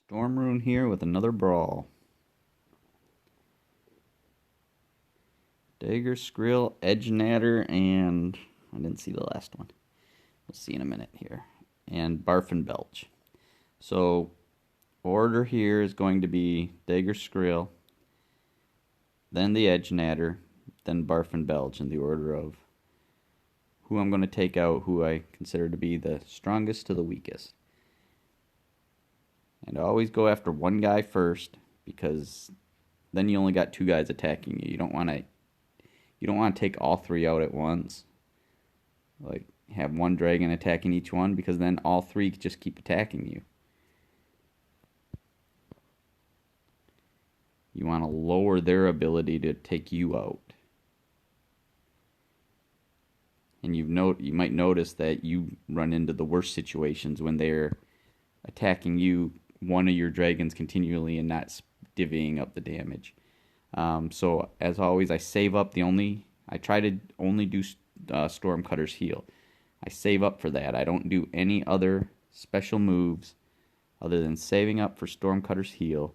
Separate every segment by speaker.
Speaker 1: Storm Rune here with another brawl. Dagur, Skrill, Nadder, and I didn't see the last one. We'll see in a minute here. And Barf Belch. So order here is going to be Dagur, Skrill, then the Nadder, then Barf Belch in the order of who I'm going to take out, who I consider to be the strongest to the weakest. And always go after one guy first, because then you only got two guys attacking you. You don't want to take all three out at once. Like have one dragon attacking each one, because then all three just keep attacking you. You want to lower their ability to take you out. And you might notice that you run into the worst situations when they're attacking you, one of your dragons continually, and not divvying up the damage. So as always, I save up I try to only do Stormcutter's heal. I save up for that. I don't do any other special moves other than saving up for Stormcutter's heal,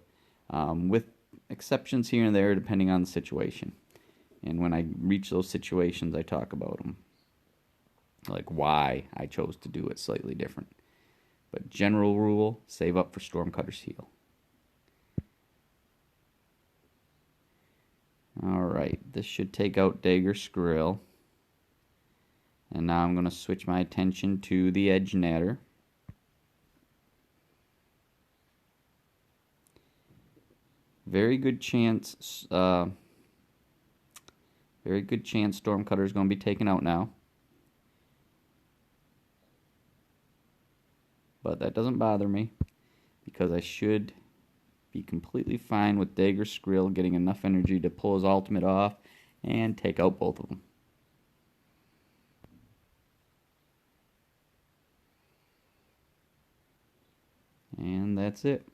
Speaker 1: with exceptions here and there depending on the situation. And when I reach those situations, I talk about them, like why I chose to do it slightly different. But general rule, save up for Stormcutter's heal. Alright, this should take out Dagur, Skrill. And now I'm going to switch my attention to the Nadder. Very good chance Stormcutter is going to be taken out now. But that doesn't bother me, because I should be completely fine with Dagur, Skrill getting enough energy to pull his ultimate off and take out both of them. And that's it.